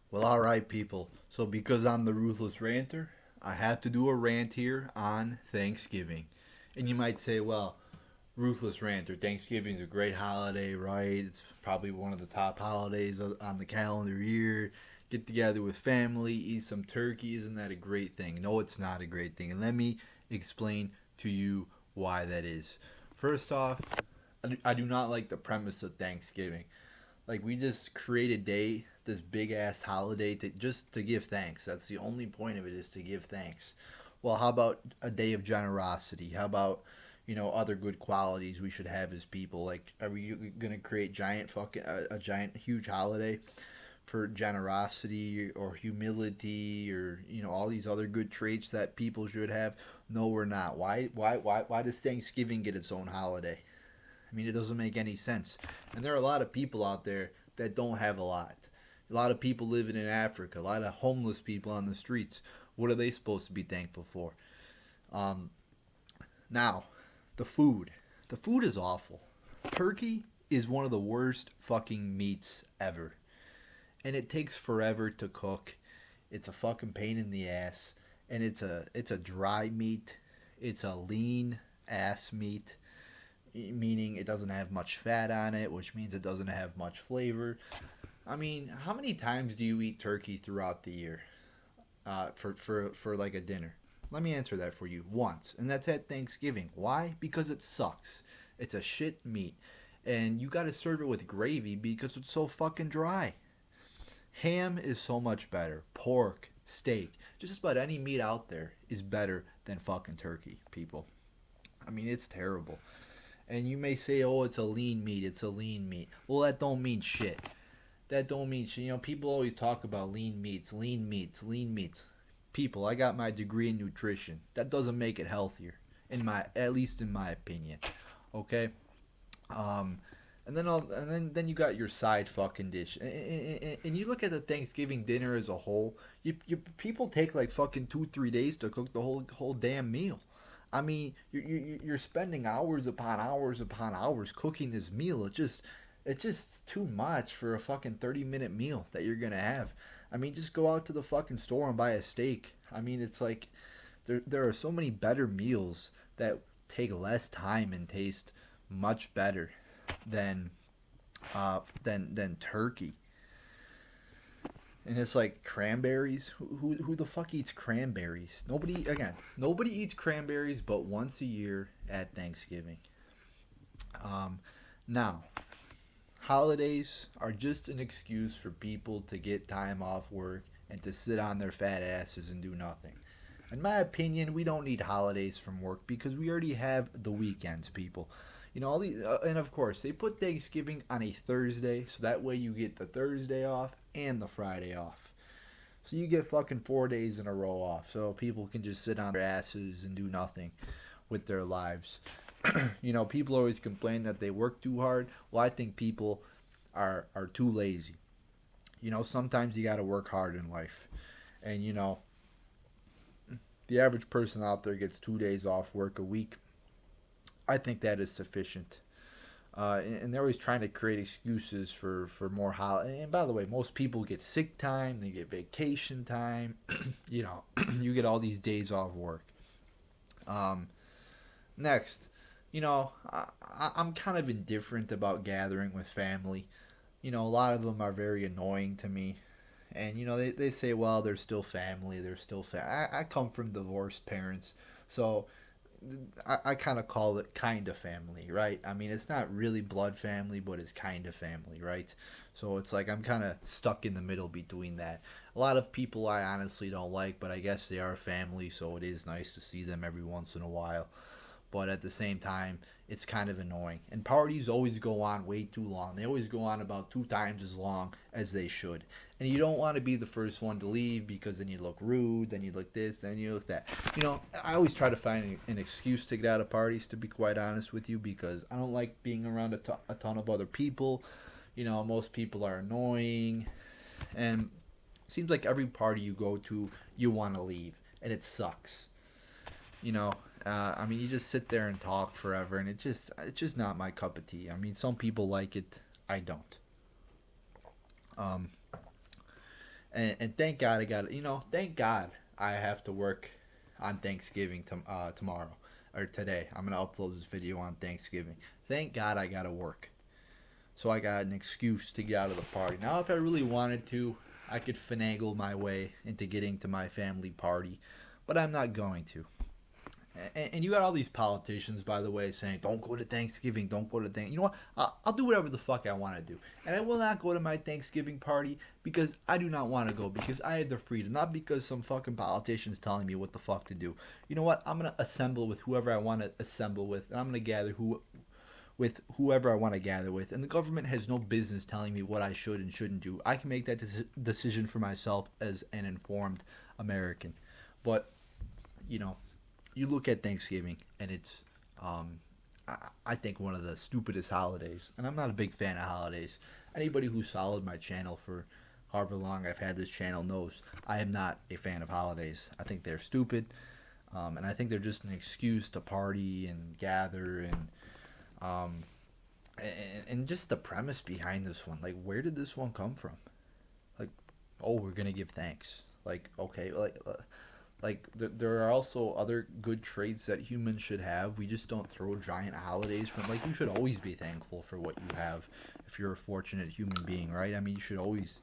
Well, all right, people. So, because I'm the ruthless ranter, I have to do a rant here on Thanksgiving. And you might say, well, ruthless ranter, Thanksgiving is a great holiday, right? It's probably one of the top holidays on the calendar year. Get together with family, eat some turkey. Isn't that a great thing? No, it's not a great thing. And let me explain to you why that is. First off, I do not like the premise of Thanksgiving. Like we just create a day, this big ass holiday to give thanks. That's the only point of it is to give thanks. Well, how about a day of generosity? How about other good qualities we should have as people? Like, are we gonna create a giant huge holiday for generosity or humility or all these other good traits that people should have? No, we're not. Why does Thanksgiving get its own holiday? I mean, it doesn't make any sense. And there are a lot of people out there that don't have a lot. A lot of people living in Africa, a lot of homeless people on the streets. What are they supposed to be thankful for? Um, Now, the food. The food is awful. Turkey is one of the worst fucking meats ever. And it takes forever to cook. It's a fucking pain in the ass. And it's a dry meat. It's a lean ass meat, meaning it doesn't have much fat on it, which means it doesn't have much flavor. I mean, how many times do you eat turkey throughout the year for like a dinner? Let me answer that for you. Once, and that's at Thanksgiving. Why? Because it sucks. It's a shit meat, and you got to serve it with gravy because it's so fucking dry. Ham is so much better. Pork, steak, just about any meat out there is better than fucking turkey, people. I mean, it's terrible. And you may say, "Oh, it's a lean meat. It's a lean meat." Well, that don't mean shit. That don't mean shit. People always talk about lean meats, lean meats, lean meats. People, I got my degree in nutrition. That doesn't make it healthier, at least in my opinion. Okay. Um, and then you got your side fucking dish, and you look at the Thanksgiving dinner as a whole. You people take like fucking 2 3 days to cook the whole damn meal. I mean, you're spending hours upon hours upon hours cooking this meal. It's just too much for a fucking 30-minute meal that you're gonna have. I mean, just go out to the fucking store and buy a steak. I mean, it's like there are so many better meals that take less time and taste much better than than turkey. And it's like cranberries. Who the fuck eats cranberries? Nobody eats cranberries but once a year at Thanksgiving. Um, Now, holidays are just an excuse for people to get time off work and to sit on their fat asses and do nothing. In my opinion, we don't need holidays from work because we already have the weekends, people. All these, and of course, they put Thanksgiving on a Thursday, so that way you get the Thursday off and the Friday off. So you get fucking 4 days in a row off, so people can just sit on their asses and do nothing with their lives. People always complain that they work too hard. Well, I think people are too lazy. Sometimes you got to work hard in life, and the average person out there gets 2 days off work a week. I think that is sufficient. And they're always trying to create excuses for more holiday. And by the way, most people get sick time, they get vacation time. you know, you get all these days off work. Um, Next, I'm kind of indifferent about gathering with family. A lot of them are very annoying to me. And, they say, well, they're still family. They're still I come from divorced parents. So I kind of call it kind of family, right? I mean, it's not really blood family, but it's kind of family, right? So it's like I'm kind of stuck in the middle between that. A lot of people I honestly don't like, but I guess they are family, so it is nice to see them every once in a while. But at the same time, it's kind of annoying. And parties always go on way too long. They always go on about 2 times as long as they should. And you don't want to be the first one to leave because then you look rude, then you look this, then you look that. I always try to find an excuse to get out of parties, to be quite honest with you, because I don't like being around a ton of other people. Most people are annoying. And it seems like every party you go to, you want to leave. And it sucks. You know, I mean, you just sit there and talk forever, and it's just not my cup of tea. I mean, some people like it, I don't. Um, And thank God I got, thank God I have to work on Thanksgiving tomorrow or today. I'm gonna upload this video on Thanksgiving. Thank God I gotta work, so I got an excuse to get out of the party. Now, if I really wanted to, I could finagle my way into getting to my family party, but I'm not going to. And you got all these politicians, by the way, saying, don't go to Thanksgiving, don't go to Thanksgiving. You know what? I'll do whatever the fuck I want to do. And I will not go to my Thanksgiving party because I do not want to go, because I had the freedom, not because some fucking politician's telling me what the fuck to do. You know what? I'm going to assemble with whoever I want to assemble with, and I'm going to gather with whoever I want to gather with. And the government has no business telling me what I should and shouldn't do. I can make that decision for myself as an informed American. But, you look at Thanksgiving, and it's, I think, one of the stupidest holidays. And I'm not a big fan of holidays. Anybody who's followed my channel for however long I've had this channel knows I am not a fan of holidays. I think they're stupid, and I think they're just an excuse to party and gather and just the premise behind this one. Like, where did this one come from? Like, oh, we're gonna give thanks. Like, okay, there are also other good traits that humans should have. We just don't throw giant holidays from, like, you should always be thankful for what you have if you're a fortunate human being, right? I mean, you should always,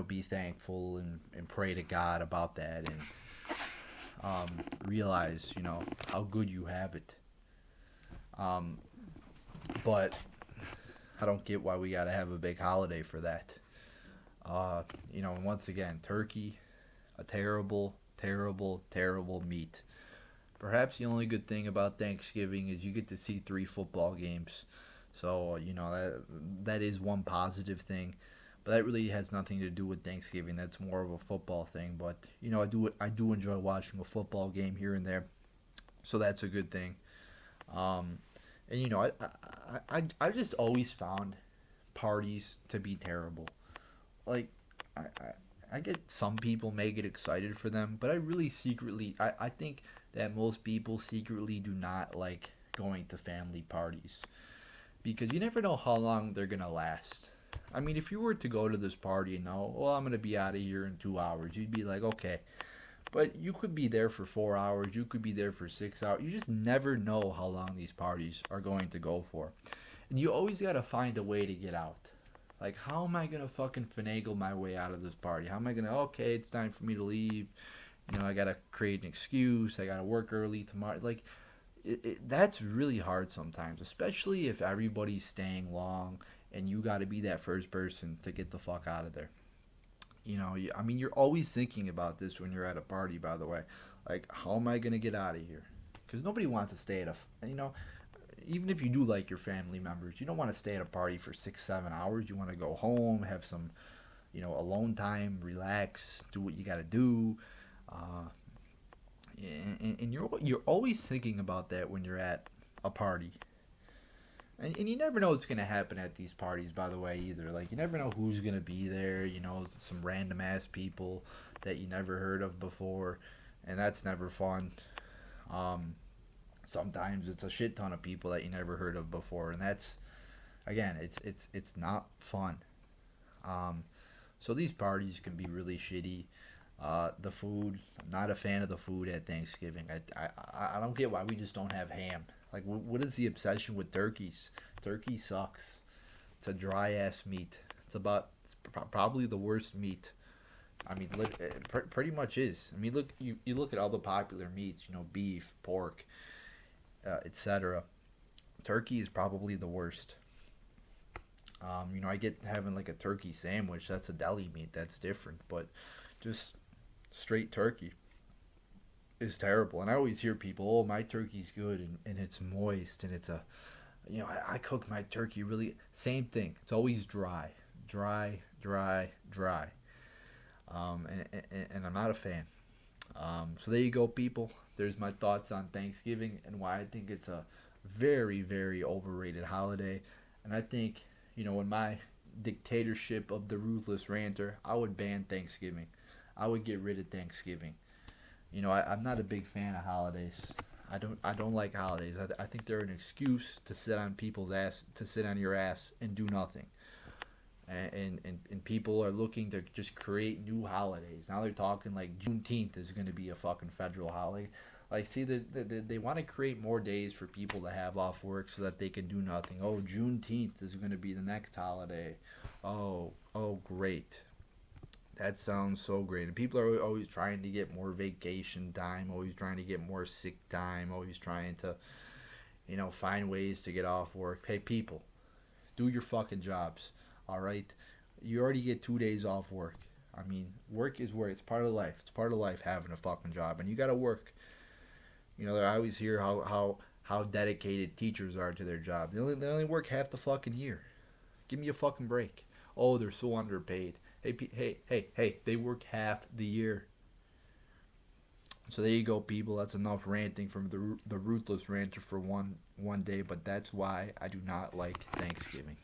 be thankful and pray to God about that, and realize, how good you have it. But I don't get why we gotta have a big holiday for that. And once again, turkey, a terrible, terrible, terrible meat. Perhaps the only good thing about Thanksgiving is you get to see 3 football games. So, that is one positive thing. But that really has nothing to do with Thanksgiving. That's more of a football thing. But, I do enjoy watching a football game here and there. So that's a good thing. And I just always found parties to be terrible. Like, I get some people may get excited for them, but I really secretly, I think that most people secretly do not like going to family parties, because you never know how long they're gonna last. I mean, if you were to go to this party and know, well, I'm gonna be out of here in 2 hours, you'd be like, okay. But you could be there for 4 hours, you could be there for 6 hours. You just never know how long these parties are going to go for. And you always gotta find a way to get out. Like, how am I gonna fucking finagle my way out of this party? How am I gonna, okay, it's time for me to leave. I gotta create an excuse. I gotta work early tomorrow. Like, that's really hard sometimes, especially if everybody's staying long and you gotta be that first person to get the fuck out of there. I mean, you're always thinking about this when you're at a party, by the way. Like, how am I going to get out of here? Because nobody wants to stay at even if you do like your family members, you don't want to stay at a party for 6, 7 hours. You want to go home, have some, alone time, relax, do what you got to do. And you're always thinking about that when you're at a party. And you never know what's going to happen at these parties, by the way, either. Like, you never know who's going to be there, some random-ass people that you never heard of before, and that's never fun. Sometimes it's a shit ton of people that you never heard of before, and that's, again, it's not fun. So these parties can be really shitty. The food, I'm not a fan of the food at Thanksgiving. I don't get why we just don't have ham. Like, what is the obsession with turkeys? Turkey sucks. It's a dry ass meat. It's probably the worst meat. I mean, it pretty much is. I mean, look, you look at all the popular meats. Beef, pork, etc. Turkey is probably the worst. I get having like a turkey sandwich. That's a deli meat. That's different. But just straight turkey is terrible. And I always hear people, oh, my turkey's good and it's moist and I cook my turkey really, same thing. It's always dry. Dry, dry, dry. And I'm not a fan. So there you go, people. There's my thoughts on Thanksgiving and why I think it's a very, very overrated holiday. And I think, in my dictatorship of the Ruthless Ranter, I would ban Thanksgiving. I would get rid of Thanksgiving. I'm not a big fan of holidays. I don't like holidays. I think they're an excuse to sit on people's ass, to sit on your ass and do nothing. and people are looking to just create new holidays. Now they're talking like Juneteenth is going to be a fucking federal holiday. Like, see, they want to create more days for people to have off work so that they can do nothing. Oh, Juneteenth is going to be the next holiday. Oh, great. That sounds so great. And people are always trying to get more vacation time, always trying to get more sick time, always trying to, find ways to get off work. Hey, people, do your fucking jobs. All right, you already get 2 days off work. I mean, work is work. It's part of life. It's part of life having a fucking job, and you gotta work. I always hear how dedicated teachers are to their job. They only work half the fucking year. Give me a fucking break. Oh, they're so underpaid. Hey, they work half the year. So there you go, people. That's enough ranting from the ruthless ranter for one day. But that's why I do not like Thanksgiving.